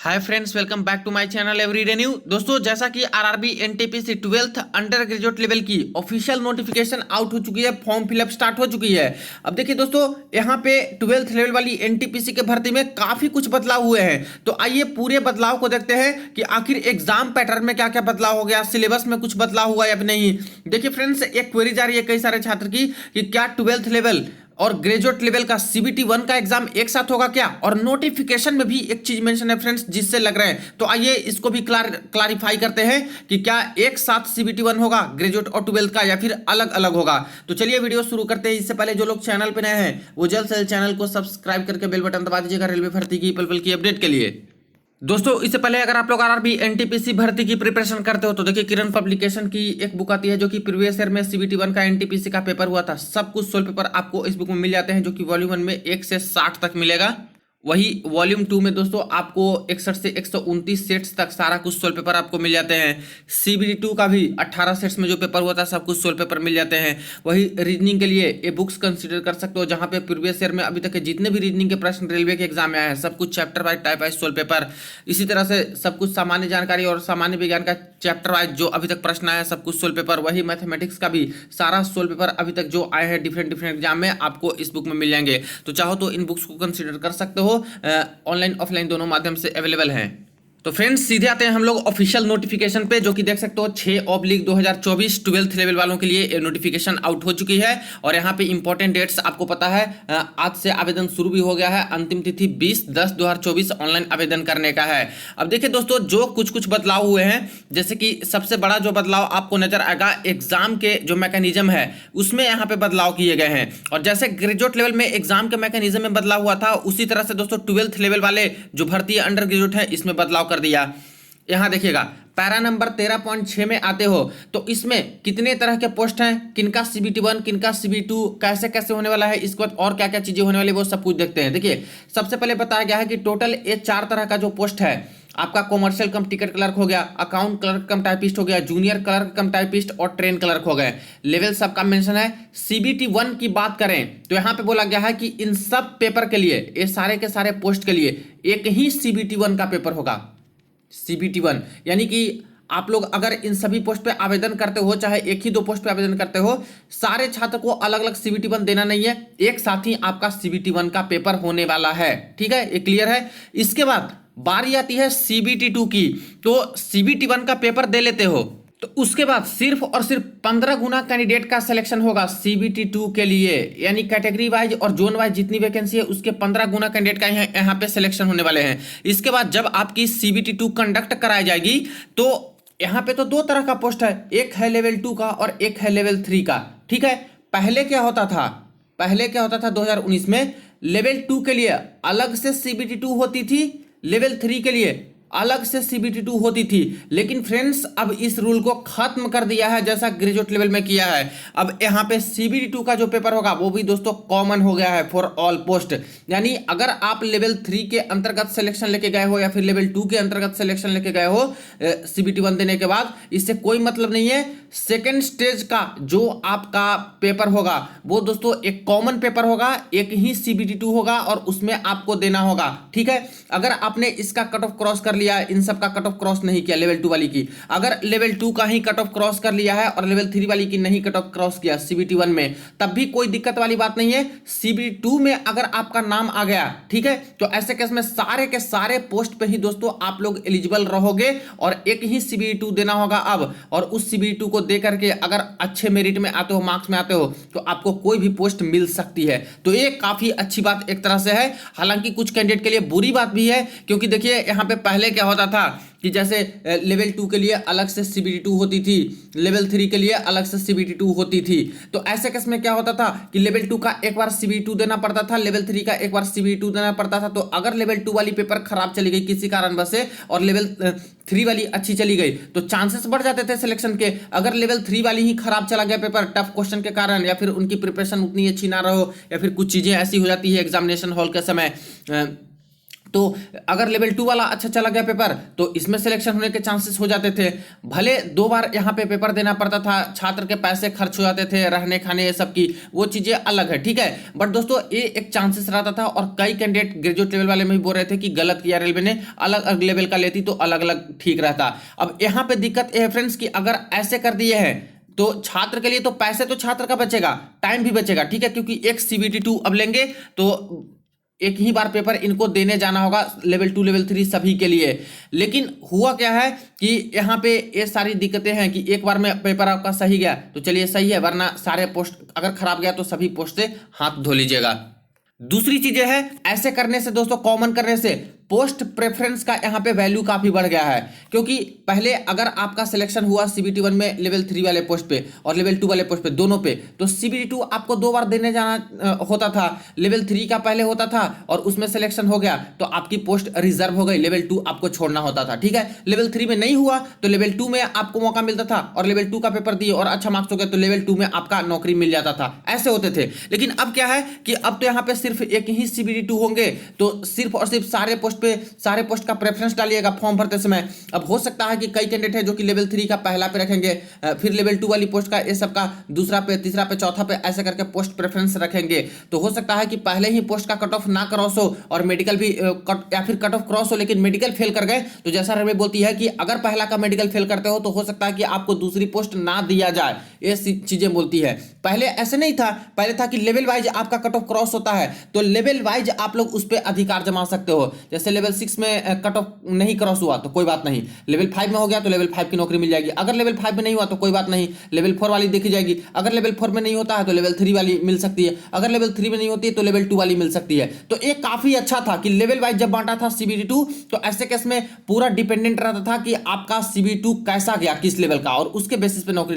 Hi friends, welcome back to my channel everyday new. दोस्तों, जैसा कि RRB NTPC 12th under graduate level की official notification out हो चुकी है, फॉर्म फिलअप स्टार्ट हो चुकी है। अब देखिए दोस्तों, यहाँ पे 12th लेवल वाली एनटीपीसी के भर्ती में काफी कुछ बदलाव हुए हैं। तो आइए पूरे बदलाव को देखते हैं कि आखिर एग्जाम पैटर्न में क्या क्या बदलाव हो गया, सिलेबस में कुछ बदलाव हुआ या नहीं। देखिए फ्रेंड्स, एक क्वेरी जा रही है कई सारे छात्र की कि क्या 12th लेवल और ग्रेजुएट लेवल का सीबीटी 1 का एग्जाम एक साथ होगा क्या। और नोटिफिकेशन में भी एक चीज मेंशन है फ्रेंड्स, जिससे लग रहे हैं। तो आइए इसको भी क्लारिफाई करते हैं कि क्या एक साथ सीबीटी 1 होगा ग्रेजुएट और 12th का, या फिर अलग अलग होगा। तो चलिए वीडियो शुरू करते हैं। इससे पहले जो लोग चैनल पे नए हैं वो जल्द से जल्द चैनल को सब्सक्राइब करके बेल बटन दबा दीजिएगा रेलवे भर्ती की पल पल की अपडेट के लिए। दोस्तों, इससे पहले अगर आप लोग आरआरबी एनटीपीसी भर्ती की प्रिपरेशन करते हो तो देखिए, किरण पब्लिकेशन की एक बुक आती है जो कि प्रीवियस ईयर में सीबीटी 1 का एनटीपीसी का पेपर हुआ था। सब कुछ सोल्व पेपर आपको इस बुक में मिल जाते हैं, जो कि वॉल्यूम 1 में 1 से 60 तक मिलेगा। वही वॉल्यूम 2 में दोस्तों आपको 61 से 129 सेट्स तक सारा कुछ सोल्व पेपर आपको मिल जाते हैं। सीबीटी 2 का भी 18 सेट्स में जो पेपर हुआ था सब कुछ सोल्व पेपर मिल जाते हैं। वही रीजनिंग के लिए ये बुक्स कंसीडर कर सकते हो, जहां पे प्रीवियस ईयर में अभी तक के जितने भी रीजनिंग के प्रश्न रेलवे के एग्जाम में आए हैं सब कुछ chapter wise type wise solve paper. इसी तरह से सब कुछ सामान्य जानकारी और सामान्य विज्ञान का चैप्टर वाइज जो अभी तक प्रश्न आया है सब कुछ सोल्व पेपर। वही मैथमेटिक्स का भी सारा सोल्व पेपर अभी तक जो आए हैं डिफरेंट डिफरेंट एग्जाम में आपको इस बुक में मिल जाएंगे। तो चाहो तो इन बुक्स को कंसीडर कर सकते हो, ऑनलाइन ऑफलाइन दोनों माध्यम से अवेलेबल हैं। तो फ्रेंड्स, सीधे आते हैं हम लोग ऑफिशियल नोटिफिकेशन पे, जो कि देख सकते हो 6/2024 12th लेवल वालों के लिए नोटिफिकेशन आउट हो चुकी है। और यहाँ पे इंपॉर्टेंट डेट्स आपको पता है, आज से आवेदन शुरू भी हो गया है। अंतिम तिथि 20/10/2024 ऑनलाइन आवेदन करने का है। अब देखिए दोस्तों, जो कुछ कुछ बदलाव हुए हैं, जैसे कि सबसे बड़ा जो बदलाव आपको नजर आएगा, एग्जाम के जो मैकेनिज्म है उसमें यहाँ पे बदलाव किए गए हैं। और जैसे ग्रेजुएट लेवल में एग्जाम के मैकेनिज्म में बदलाव हुआ था, उसी तरह से दोस्तों 12th लेवल वाले जो भर्ती अंडर ग्रेजुएट है इसमें बदलाव कर दिया। यहां देखिएगा, पैरा नंबर 13.6 में आते हो तो इसमें कितने तरह के पोस्ट हैं, किनका सीबीटी 1, किनका सीबीटी 2, कैसे कैसे होने वाला है, इसके बाद और क्या क्या चीजें होने वाली है वो सब कुछ देखते हैं। देखिए, सबसे पहले बताया गया है कि टोटल ये 4 तरह का जो पोस्ट है आपका कॉमर्शियल कम टिकट क्लर्क हो गया, अकाउंट क्लर्क कम टाइपिस्ट हो गया, जूनियर क्लर्क कम टाइपिस्ट और ट्रेन क्लर्क हो गए। लेवल सबका मेंशन है। सीबीटी 1 की बात करें तो यहाँ पे बोला गया है कि इन सब पेपर के लिए, ये सारे के सारे पोस्ट के लिए एक ही सीबीटी 1 का पेपर होगा। सीबीटी 1 यानी कि आप लोग अगर इन सभी पोस्ट पे आवेदन करते हो, चाहे एक ही 2 पोस्ट पे आवेदन करते हो, सारे छात्र को अलग अलग सीबीटी 1 देना नहीं है, एक साथ ही आपका सीबीटी 1 का पेपर होने वाला है। ठीक है, ये क्लियर है। इसके बाद बारी आती है सीबीटी 2 की। तो सीबीटी 1 का पेपर दे लेते हो तो उसके बाद सिर्फ और सिर्फ 15 गुना कैंडिडेट का सिलेक्शन होगा सीबीटी 2 के लिए, यानी कैटेगरी वाइज और जोन वाइज जितनी वैकेंसी है उसके 15 गुना कैंडिडेट का यहाँ पे सिलेक्शन होने वाले हैं। इसके बाद जब आपकी सीबीटी 2 कंडक्ट कराई जाएगी तो यहाँ पे तो 2 तरह का पोस्ट है, एक है लेवल 2 का और एक है लेवल 3 का। ठीक है, पहले क्या होता था 2019 में लेवल 2 के लिए अलग से सीबीटी 2 होती थी, लेवल 3 के लिए अलग से सीबीटी 2 होती थी। लेकिन फ्रेंड्स, अब इस रूल को खत्म कर दिया है जैसा ग्रेजुएट लेवल में किया है। अब यहाँ पे सीबीटी 2 का जो पेपर होगा वो भी दोस्तों कॉमन हो गया है फॉर ऑल पोस्ट। यानी अगर आप लेवल 3 के अंतर्गत सिलेक्शन लेके गए हो या फिर लेवल 2 के अंतर्गत सिलेक्शन लेके गए हो सीबीटी 1 देने के बाद, इससे कोई मतलब नहीं है। सेकेंड स्टेज का जो आपका पेपर होगा वो दोस्तों एक कॉमन पेपर होगा, एक ही सीबीटी 2 होगा और उसमें आपको देना होगा। ठीक है, अगर आपने इसका कट ऑफ क्रॉस कर लिया, इन सब का कट ऑफ क्रॉस नहीं किया लेवल 2 वाली की, अगर लेवल 2 का ही कट ऑफ क्रॉस कर लिया है और लेवल 3 वाली की नहीं कट ऑफ क्रॉस किया सीबीटी 1 में, तब भी कोई दिक्कत वाली बात नहीं है। सीबीटी 2 में अगर आपका नाम आ गया, ठीक है, तो ऐसे केस में सारे के सारे पोस्ट पे ही दोस्तों आप लोग एलिजिबल रहोगे और एक ही सीबीटी 2 देना होगा अब। और उस सीबीटी 2 को दे करके अगर अच्छे मेरिट में आते हो, मार्क्स में आते हो, तो आपको कोई भी पोस्ट मिल सकती है। तो ये काफी अच्छी बात एक तरह से है। हालांकि कुछ कैंडिडेट के लिए बुरी बात भी है, क्योंकि देखिए यहाँ पे पहले क्या होता था कि जैसे लेवल 2 के लिए अलग से सीबीटी 2 होती थी, लेवल 3 के लिए अलग से सीबीटी 2 होती थी। तो ऐसे केस में क्या होता था कि लेवल 2 का एक बार सीबीटी 2 देना पड़ता था, लेवल 3 का एक बार सीबीटी 2 देना पड़ता था। तो अगर लेवल 2 वाली पेपर खराब चली गई किसी कारणवश से और लेवल 3 वाली अच्छी चली गई तो चांसेस बढ़ जाते थे सिलेक्शन के। अगर लेवल 3 वाली ही खराब चला गया पेपर टफ क्वेश्चन के कारण, या फिर उनकी प्रिपरेशन उतनी अच्छी ना रहो, या फिर कुछ चीजें ऐसी हो जाती है एग्जामिनेशन हॉल के समय, तो अगर लेवल 2 वाला अच्छा चला गया पेपर तो इसमें सिलेक्शन होने के चांसेस हो जाते थे। भले 2 बार यहाँ पे पेपर देना पड़ता था, छात्र के पैसे खर्च हो जाते थे, रहने खाने ये सब की वो चीजें अलग है, ठीक है। बट दोस्तों ये एक चांसेस रहता था और कई कैंडिडेट ग्रेजुएट लेवल वाले में भी बोल रहे थे कि गलत किया रेलवे ने, अलग अलग लेवल का लेती तो अलग अलग ठीक रहता। अब यहाँ पे दिक्कत ये है फ्रेंड्स कि अगर ऐसे कर दिए हैं तो छात्र के लिए तो पैसे तो छात्र का बचेगा, टाइम भी बचेगा, ठीक है, क्योंकि एक CBT 2 अब लेंगे तो एक ही बार पेपर इनको देने जाना होगा, लेवल 2 लेवल 3 सभी के लिए। लेकिन हुआ क्या है कि यहाँ पे ये सारी दिक्कतें हैं कि एक बार में पेपर आपका सही गया तो चलिए सही है, वरना सारे पोस्ट अगर खराब गया तो सभी पोस्ट से हाथ धो लीजिएगा। दूसरी चीजें है, ऐसे करने से दोस्तों, कॉमन करने से पोस्ट प्रेफरेंस का यहाँ पे वैल्यू काफी बढ़ गया है। क्योंकि पहले अगर आपका सिलेक्शन हुआ CBT 1 में लेवल 3 वाले पोस्ट पे और लेवल 2 वाले पोस्ट पे, दोनों पे, तो CBT 2 आपको 2 बार देने जाना होता था। लेवल 3 का पहले होता था और उसमें सिलेक्शन हो गया तो आपकी पोस्ट रिजर्व हो गई, लेवल 2 आपको छोड़ना होता था, ठीक है। लेवल 3 में नहीं हुआ तो लेवल 2 में आपको मौका मिलता था और लेवल 2 का पेपर दिए और अच्छा मार्क्स हो गया तो लेवल 2 में आपका नौकरी मिल जाता था, ऐसे होते थे। लेकिन अब क्या है कि अब तो यहाँ पे सिर्फ एक ही CBT 2 होंगे, तो सिर्फ और सिर्फ सारे पोस्ट का प्रेफरेंस डालिएगा फॉर्म भरते समय। अब हो सकता है कि कई कैंडिडेट है जो कि लेवल 3 का पहला पे रखेंगे, फिर लेवल 2 वाली पोस्ट का ये सब का दूसरा पे, तीसरा पे, चौथा पे, ऐसे करके पोस्ट प्रेफरेंस रखेंगे। तो हो सकता है कि पहले ही पोस्ट का कट ऑफ ना क्रॉस हो और मेडिकल भी या फिर कट ऑफ क्रॉस हो लेकिन मेडिकल फेल कर गए, तो जैसा रेलवे बोलती है कि अगर पहला का मेडिकल फेल करते हो तो हो सकता है कि आपको दूसरी पोस्ट ना दिया जाए, ये चीजें बोलती है। पहले ऐसे नहीं था, पहले था कि लेवल वाइज आपका कट ऑफ क्रॉस होता है तो लेवल वाइज आप लोग उस पर अधिकार जमा सकते हो। जैसे लेवल 6 में कट ऑफ नहीं क्रॉस हुआ तो कोई बात नहीं, लेवल 5 में हो गया तो लेवल 5 की नौकरी मिल जाएगी। अगर लेवल 5 में नहीं हुआ तो कोई बात नहीं, लेवल 4 वाली देखी जाएगी। अगर लेवल 4 में नहीं होता है तो लेवल 3 वाली मिल सकती है, अगर लेवल 3 में नहीं होती है तो लेवल 2 वाली मिल सकती है। तो ये काफी अच्छा था कि लेवल वाइज जब बांटा था CBT 2 तो ऐसे केस में पूरा डिपेंडेंट रहता था कि आपका CBT 2 कैसा गया, किस लेवल का, और उसके बेसिस पे नौकरी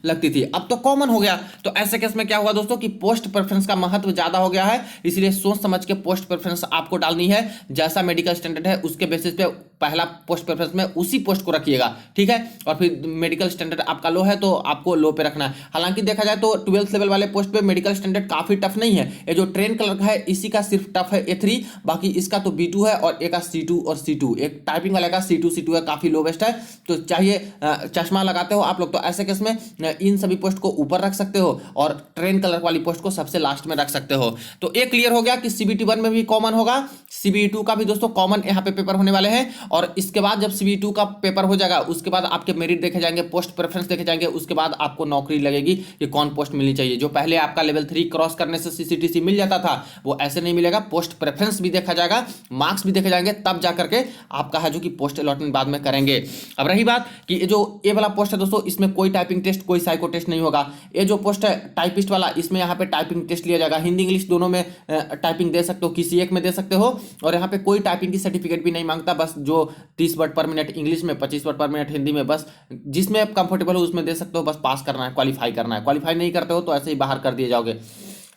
लगती थी। अब तो कॉमन हो गया, तो ऐसे केस में क्या हुआ दोस्तों कि पोस्ट प्रेफरेंस का महत्व ज्यादा हो गया है, इसलिए सोच समझ के पोस्ट प्रेफरेंस आपको डालनी है। जैसा मेडिकल स्टैंडर्ड है उसके बेसिस पे पहला पोस्ट प्रेफरेंस में उसी पोस्ट को रखिएगा, ठीक है। और फिर मेडिकल स्टैंडर्ड आपका लो है तो आपको लो पे रखना है। हालांकि देखा जाए तो 12th लेवल वाले पोस्ट पे मेडिकल स्टैंडर्ड काफी टफ नहीं है, ये जो ट्रेन कलर का है इसी का सिर्फ टफ है A3, बाकी इसका तो B2 है और एक का C2 और C2, एक टाइपिंग वाले का C2 है, काफी लो बेस्ट है। तो चाहिए चश्मा लगाते हो आप लोग तो ऐसे केस में इन सभी पोस्ट को ऊपर रख सकते हो और ट्रेन कलर वाली पोस्ट को सबसे लास्ट में रख सकते हो। तो एक क्लियर हो गया कि CBT 1 में भी कॉमन होगा, CBT 2 का भी दोस्तों कॉमन यहाँ पे पेपर होने वाले हैं। और इसके बाद जब CBT 2 का पेपर हो जाएगा उसके बाद आपके मेरिट देखे जाएंगे, पोस्ट प्रेफरेंस देखे जाएंगे, उसके बाद आपको नौकरी लगेगी कि कौन पोस्ट मिलनी चाहिए। जो पहले आपका लेवल 3 क्रॉस करने से CCTC मिल जाता था वो ऐसे नहीं मिलेगा, पोस्ट प्रेफरेंस भी देखा जाएगा, मार्क्स भी देखे जाएंगे, तब जाकर के आपका है जो कि पोस्ट अलॉटमेंट बाद में करेंगे। अब रही बात कि ये जो ए वाला पोस्ट है दोस्तों, इसमें कोई टाइपिंग टेस्ट, कोई साइको टेस्ट नहीं होगा। ये जो पोस्ट है टाइपिस्ट वाला, इसमें यहाँ पे टाइपिंग टेस्ट लिया जाएगा, हिंदी इंग्लिश दोनों में टाइपिंग दे सकते हो, किसी एक में दे सकते हो। और यहाँ पे कोई टाइपिंग की सर्टिफिकेट भी नहीं मांगता, बस जो 30 वर्ड पर मिनट इंग्लिश में, 25 वर्ड पर मिनट हिंदी में, बस जिसमें आप कंफर्टेबल हो उसमें दे सकते हो, बस पास करना है, क्वालिफाई करना है। क्वालिफाई नहीं करते हो तो ऐसे ही बाहर कर दिए जाओगे।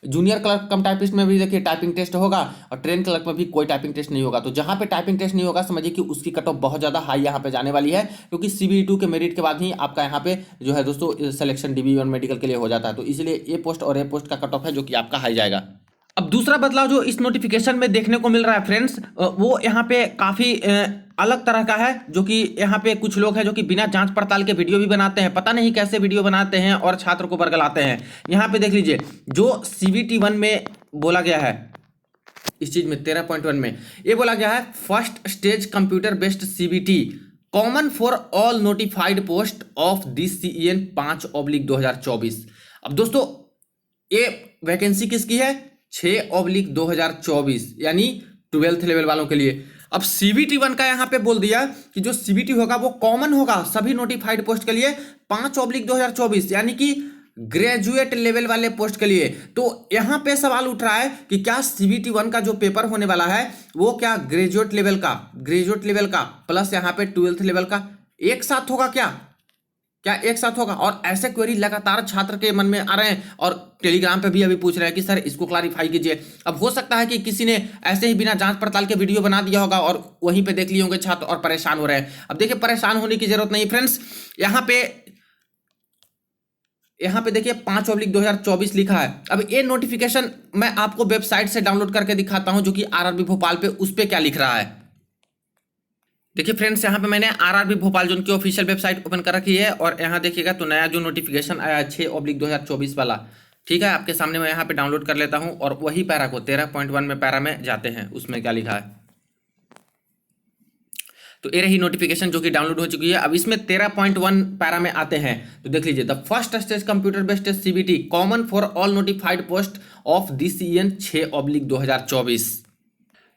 जूनियर क्लर्क कम टाइपिस्ट में भी देखिए टाइपिंग टेस्ट होगा और ट्रेन क्लर्क में भी कोई टाइपिंग टेस्ट नहीं होगा। तो जहां पे टाइपिंग टेस्ट नहीं होगा समझिए कि उसकी कट ऑफ बहुत ज़्यादा हाई यहाँ पे जाने वाली है, क्योंकि CBT 2 के मेरिट के बाद ही आपका यहाँ पे जो है दोस्तों सिलेक्शन DB1 मेडिकल के लिए हो जाता है। तो इसलिए ये पोस्ट और ये पोस्ट का कट ऑफ है जो कि आपका हाई जाएगा। अब दूसरा बदलाव जो इस नोटिफिकेशन में देखने को मिल रहा है फ्रेंड्स, वो यहाँ पे काफी अलग तरह का है। जो कि यहाँ पे कुछ लोग हैं जो कि बिना जांच पड़ताल के वीडियो भी बनाते हैं, पता नहीं कैसे वीडियो बनाते हैं और छात्र को बरगलाते हैं। यहाँ पे देख लीजिए जो CBT 1 में बोला गया है, इस चीज में 13.1 में ये बोला गया है, first stage computer based CBT common for all notified post of this CEN 5/2024। अब दोस्तों ये वैकेंसी किसकी है? 6/2024, यानी 12th लेवल वालों के लिए। अब CBT 1 का यहाँ पे बोल दिया कि जो CBT होगा वो कॉमन होगा सभी नोटिफाइड पोस्ट के लिए 5/2024, यानी कि ग्रेजुएट लेवल वाले पोस्ट के लिए। तो यहाँ पे सवाल उठ रहा है कि क्या CBT 1 का जो पेपर होने वाला है वो क्या ग्रेजुएट लेवल का प्लस यहाँ पे 12th लेवल का एक साथ होगा? क्या एक साथ होगा? और ऐसे क्वेरी लगातार छात्र के मन में आ रहे हैं और टेलीग्राम पे भी अभी पूछ रहे हैं कि सर इसको क्लैरिफाई कीजिए। अब हो सकता है कि किसी ने ऐसे ही बिना जांच पड़ताल के वीडियो बना दिया होगा और वहीं पे देख लिए होंगे छात्र और परेशान हो रहे हैं। अब देखिए परेशान होने की जरूरत नहीं फ्रेंड्स, यहाँ पे यहाँ पे देखिए 5/2024 लिखा है। अब ये नोटिफिकेशन मैं आपको वेबसाइट से डाउनलोड करके दिखाता हूं, जो कि आरआरबी भोपाल पे, उस पे क्या लिख रहा है। देखिए फ्रेंड्स, यहाँ पे मैंने आरआरबी भोपाल जो उनकी ऑफिशियल वेबसाइट ओपन कर रखी है, और यहाँ देखिएगा तो नया जो नोटिफिकेशन आया है 6/2024 वाला, ठीक है, आपके सामने मैं यहाँ पे डाउनलोड कर लेता हूँ, और वही पैरा को 13.1 में पैरा में जाते हैं, उसमें क्या लिखा है। तो ये रही नोटिफिकेशन जो कि डाउनलोड हो चुकी है। अब इसमें 13.1 पैरा में आते हैं, तो देख लीजिए, the first stage computer based CBT common for all notified post of this year 6/2024।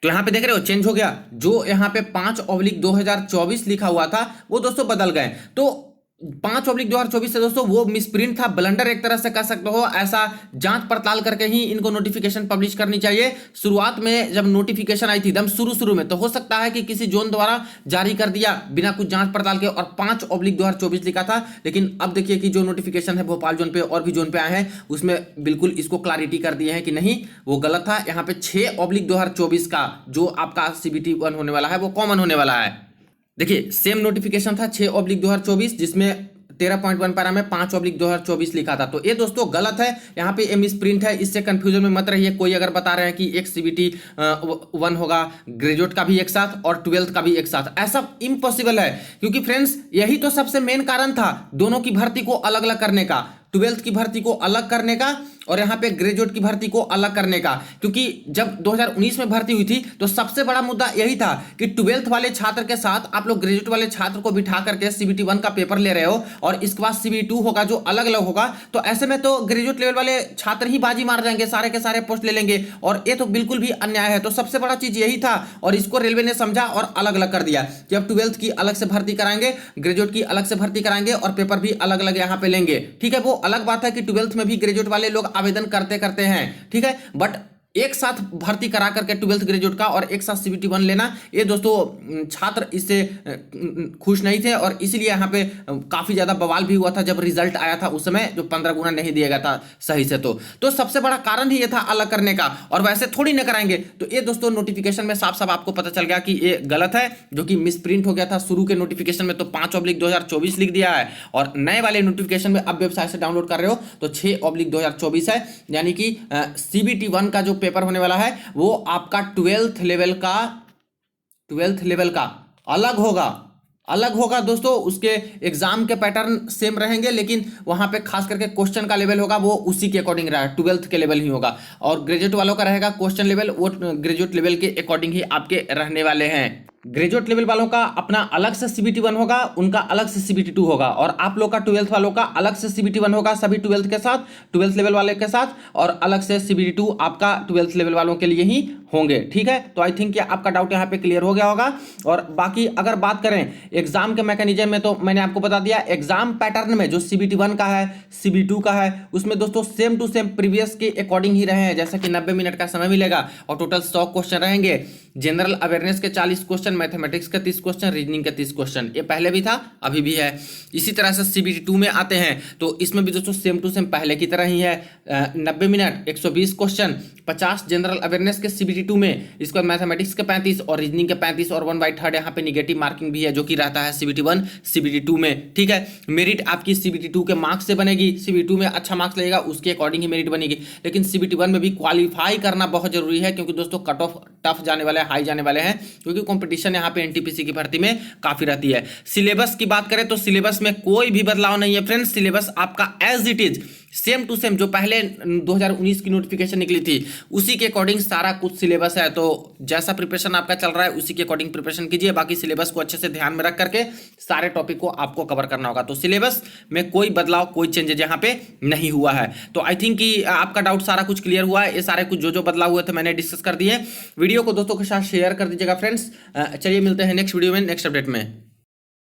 तो यहाँ पे देख रहे हो चेंज हो गया, जो यहाँ पे 5/2024 लिखा हुआ था वो दोस्तों बदल गए। तो 5/2024 से दोस्तों वो मिसप्रिंट था, ब्लंडर एक तरह से कह सकते हो, ऐसा जांच पड़ताल करके ही इनको नोटिफिकेशन पब्लिश करनी चाहिए। शुरुआत में जब नोटिफिकेशन आई थी एकदम शुरू में, तो हो सकता है कि किसी जोन द्वारा जारी कर दिया बिना कुछ जांच पड़ताल के, और 5/2024 लिखा था। लेकिन अब देखिए कि जो नोटिफिकेशन है भोपाल जोन पे और भी जोन पे आए हैं, उसमें बिल्कुल इसको क्लैरिटी कर दिए हैं कि नहीं, वो गलत था। यहाँ पे 6/2024 का जो आपका CBT 1 होने वाला है वो कॉमन होने वाला है। देखिए सेम नोटिफिकेशन था 6/2024, जिसमें 13.1 पैरा में 5/2024 लिखा था। तो ये दोस्तों गलत है, यहाँ पे मिस प्रिंट है, इससे कंफ्यूजन में मत रहिए। कोई अगर बता रहे हैं कि एक CBT 1 होगा, ग्रेजुएट का भी एक साथ और 12th का भी एक साथ, ऐसा इम्पॉसिबल है। क्योंकि फ्रेंड्स यही तो सबसे मेन कारण था दोनों की भर्ती को अलग अलग करने का, 12th की भर्ती को अलग करने का और यहाँ पे ग्रेजुएट की भर्ती को अलग करने का। क्योंकि जब 2019 में भर्ती हुई थी तो सबसे बड़ा मुद्दा यही था कि 12th वाले छात्र के साथ आप लोग ग्रेजुएट वाले छात्र को बिठा करके CBT 1 का पेपर ले रहे हो, और इसके बाद CBT 2 होगा जो अलग अलग होगा। तो ऐसे में तो ग्रेजुएट लेवल वाले छात्र ही बाजी मार जाएंगे, सारे के सारे पोस्ट ले लेंगे, और ये तो बिल्कुल भी अन्याय है। तो सबसे बड़ा चीज यही था, और इसको रेलवे ने समझा और अलग अलग कर दिया कि अब 12th की अलग से भर्ती कराएंगे, ग्रेजुएट की अलग से भर्ती कराएंगे, और पेपर भी अलग अलग यहाँ पे लेंगे। ठीक है, वो अलग बात है कि 12th में भी ग्रेजुएट वाले लोग आवेदन करते करते हैं, ठीक है, बट एक साथ भर्ती करा करके 12th ग्रेजुएट का और एक साथ CBT 1 लेना, ये दोस्तों छात्र इससे खुश नहीं थे, और इसीलिए यहाँ पे काफी ज्यादा बवाल भी हुआ था जब रिजल्ट आया था उस समय, जो 15 गुना नहीं दिया गया था सही से। तो सबसे बड़ा कारण ही ये था अलग करने का, और वैसे थोड़ी ना कराएंगे। तो ये दोस्तों नोटिफिकेशन में साफ साफ आपको पता चल गया कि ये गलत है, जो कि मिसप्रिंट हो गया था शुरू के नोटिफिकेशन में। तो 5/2024 लिख दिया है, और नए वाले नोटिफिकेशन में अब वेबसाइट से डाउनलोड कर रहे हो तो 6/2024 है। यानी कि CBT 1 का जो पेपर होने वाला है वो आपका 12th लेवल का अलग होगा दोस्तों। उसके एग्जाम के पैटर्न सेम रहेंगे, लेकिन वहां पे खास करके क्वेश्चन का लेवल होगा वो उसी के अकॉर्डिंग रहेगा, 12th के लेवल ही होगा। और ग्रेजुएट वालों का रहेगा क्वेश्चन लेवल, वो ग्रेजुएट लेवल के अकॉर्डिंग ही आपके रहने वाले हैं। ग्रेजुएट लेवल वालों का अपना अलग से CBT 1 होगा, उनका अलग से CBT 2 होगा, और आप लोग का 12th वालों का अलग से CBT 1 होगा सभी 12th के साथ, 12th लेवल वाले के साथ, और अलग से CBT 2 आपका 12th लेवल वालों के लिए ही होंगे। ठीक है, तो आई थिंक कि आपका डाउट यहाँ पे क्लियर हो गया होगा। और बाकी अगर बात करें एग्जाम के मैकेनिज्म में, तो मैंने आपको बता दिया एग्जाम पैटर्न में जो CBT 1 का है, CBT 2 का है, उसमें दोस्तों सेम टू सेम प्रीवियस के अकॉर्डिंग ही रहे हैं। जैसे कि 90 मिनट का समय मिलेगा और टोटल 100 क्वेश्चन रहेंगे। जनरल अवेयरनेस के 40 क्वेश्चन, मैथमेटिक्स के 30 क्वेश्चन, रीजनिंग के 30 क्वेश्चन, ये पहले भी था अभी भी है। इसी तरह से CBT 2 में आते हैं तो इसमें भी दोस्तों सेम टू सेम पहले की तरह ही है, 90 मिनट, 120 क्वेश्चन, 50 जनरल अवेयरनेस के CBT 2 में, इसके बाद मैथमेटिक्स के 35 और रीजनिंग के 35 और 1/3 यहाँ पे निगेटिव मार्किंग भी है जो कि रहता है CBT 1 CBT 2 में। ठीक है, मेरिट आपकी CBT 2 के मार्क्स से बनेगी, CBT 2 में अच्छा मार्क्स लगेगा उसके अकॉर्डिंग ही मेरिट बनेगी। लेकिन CBT 1 में भी क्वालिफाई करना बहुत जरूरी है, क्योंकि दोस्तों कट ऑफ टफ जाने वाले, हाई जाने वाले हैं, क्योंकि कंपटीशन यहाँ पे NTPC की भर्ती में काफी रहती है। सिलेबस की बात करें तो सिलेबस में कोई भी बदलाव नहीं है फ्रेंड्स, सिलेबस आपका as it is same to same जो पहले 2019 की नोटिफिकेशन निकली थी उसी के अकॉर्डिंग सारा कुछ सिलेबस है। तो जैसा प्रिपरेशन आपका चल रहा है उसी के अकॉर्डिंग प्रिपरेशन कीजिए। बाकी सिलेबस को अच्छे से ध्यान में रख करके सारे टॉपिक को आपको कवर करना होगा। तो सिलेबस में कोई बदलाव, कोई चेंजेज यहाँ पे नहीं हुआ है। तो आई थिंक कि आपका डाउट सारा कुछ क्लियर हुआ है। ये सारे कुछ जो बदलाव हुए थे मैंने डिस्कस कर दिए। वीडियो को दोस्तों के साथ शेयर कर दीजिएगा फ्रेंड्स। चलिए मिलते हैं नेक्स्ट वीडियो में, नेक्स्ट अपडेट में।